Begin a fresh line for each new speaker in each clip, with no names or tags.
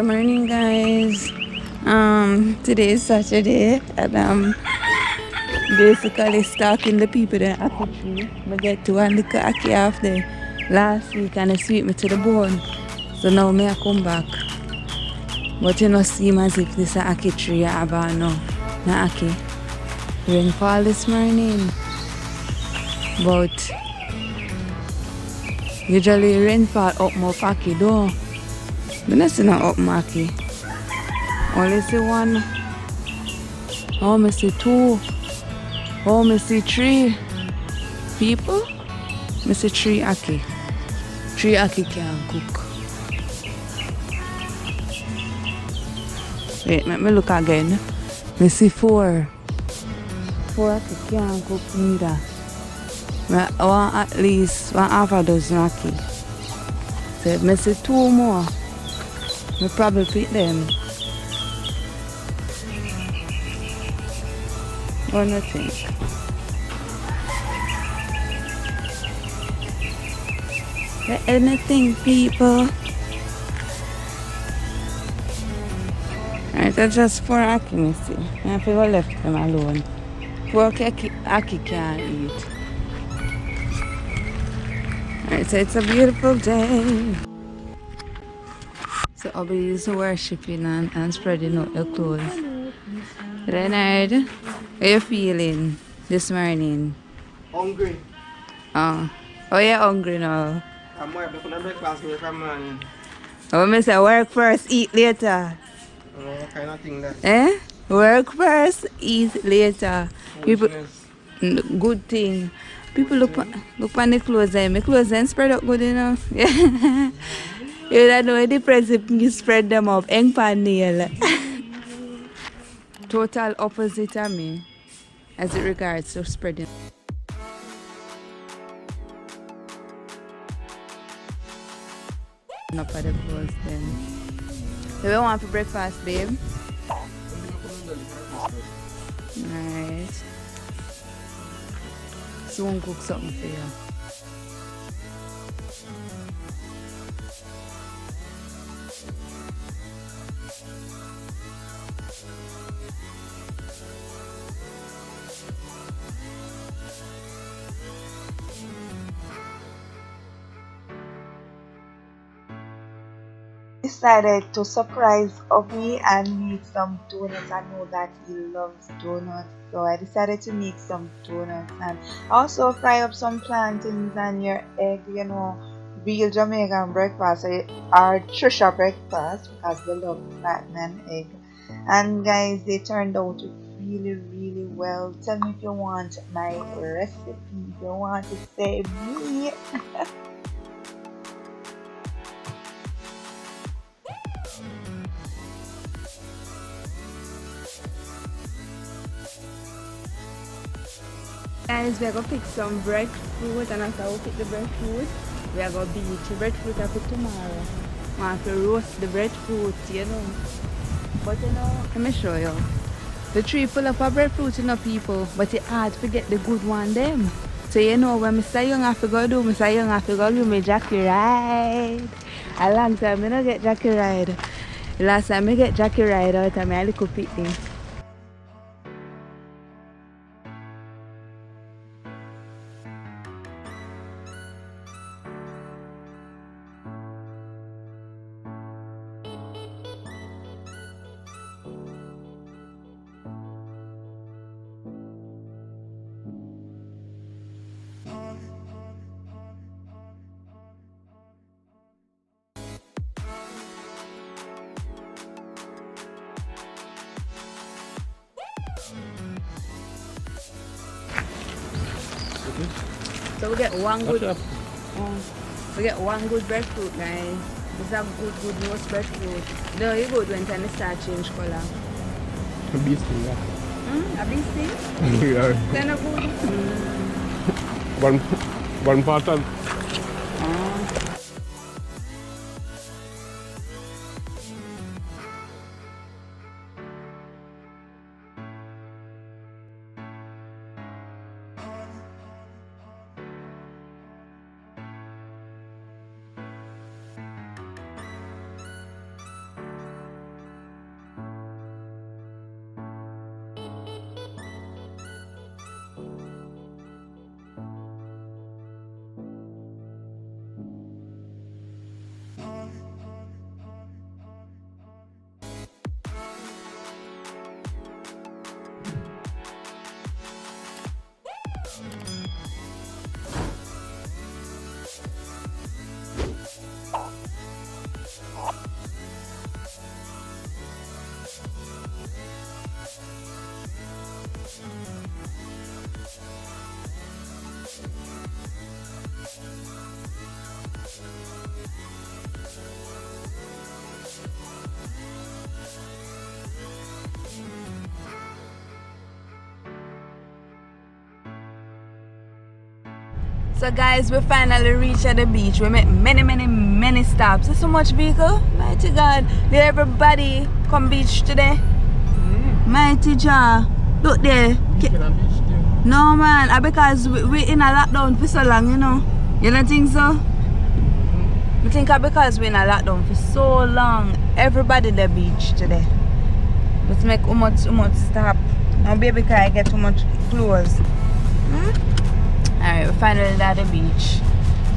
Good morning, guys. Today is Saturday, and I'm basically stalking the people that apple tree. I get to one little ackee off there last week, and it sweet me to the bone. So now me I come back, but you know, seem as if this a ackee tree I have on now. Na ackee. Rainfall this morning, but usually rainfall up more ackee though. But not see no up ackee. Only see one. Oh, me see two. Oh, me see three people. Me see three ackee. Three ackee can cook. Wait, let me look again. Me see four. Four ackee can cook neither. I want at least one half a dozen ackee. So if me see two more, me probably pick them. What do you think? Anything, people. Alright, that's just four ackee, me see. I have to go left them alone. Four ackee can't eat. Alright, so it's a beautiful day. So Hubby is worshipping and spreading out the clothes. Leonard, how you feeling this morning?
Hungry.
Oh, you're hungry now?
I'm working for the breakfast break from morning.
Oh, I say work first, eat later.
What kind of thing that?
Eh? Work first, eat later. People,
Foolishness.
good thing. People look on the clothes and my clothes and spread up good enough. Yeah. You don't know the difference if you spread them up. Eng pan nail. Total opposite of me as it regards to spreading. Up at the clothes then. So we want for breakfast, babe? Right. Soon cook something for you. Decided to surprise Hubby and make some donuts. I know that he loves donuts, so I decided to make some donuts and also fry up some plantains and your egg, real Jamaican breakfast or Trisha breakfast because we love flatten and egg. And guys, they turned out really, really well. Tell me if you want my recipe, if you want to say me. Guys, we are going to pick some breadfruit, and after we pick the breadfruit, we are going to beat the breadfruit I pick tomorrow. We have to roast the breadfruit, But let me show you. The tree full of breadfruit, people, but it's hard to get the good one, them. So when Mr. Young have to go do, Mr. Young have to go do my Jackie ride. A long time I don't get Jackie ride. Last time I get Jackie ride out of my little picnic. So we get one good breadfruit, guys. This is a good roast breadfruit. No, you good when time start change color.
A beast thing, yeah.
A big thing?
Yeah.
Then a good.
One part of
So guys, we finally reached at the beach. We made many stops. There's so much vehicle. Mighty God. Did everybody come beach today? Mighty Jah. Look there. No man, because we in a lockdown for so long, you know. You don't think so? I think because we're in a lockdown for so long, everybody the beach today. Let's make too much stop. Now baby can get too much clothes. Alright, we finally at the beach.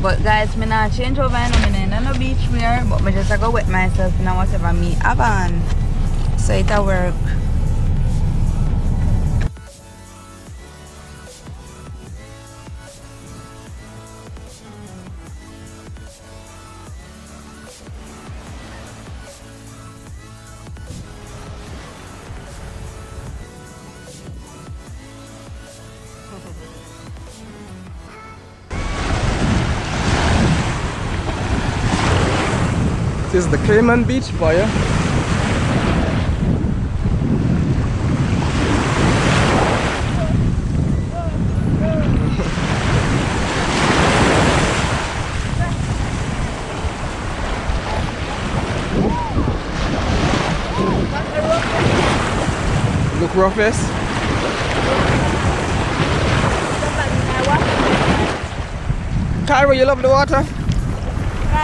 But guys, me not change over in no beach wear, but me just go wet myself in whatever me have on. So it'll work.
This is the Cayman beach, boy. Look roughest. Cairo, you love the water?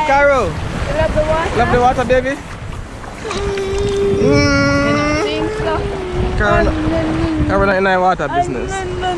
Cairo,
You love the water?
love the water, baby?
I think so.
Cairo not in the water business.
No.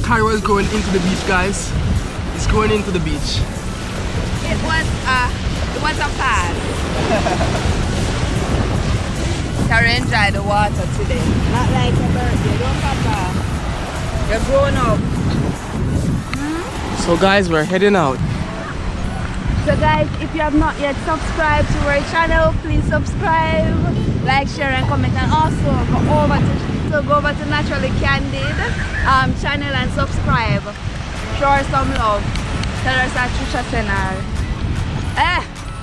Cairo is going into the beach, guys. It's going into the beach.
It was a pass. Carrie enjoy the water today. Not like a birthday, don't papa. You're grown up.
So guys, we're heading out.
So guys, if you have not yet subscribed to our channel, please subscribe, like, share and comment, and also go over to Naturally Candid channel and subscribe. Show her some love. Tell her that Trisha send her.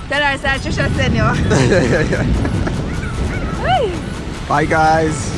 Tell her that Trisha send you.
Bye guys.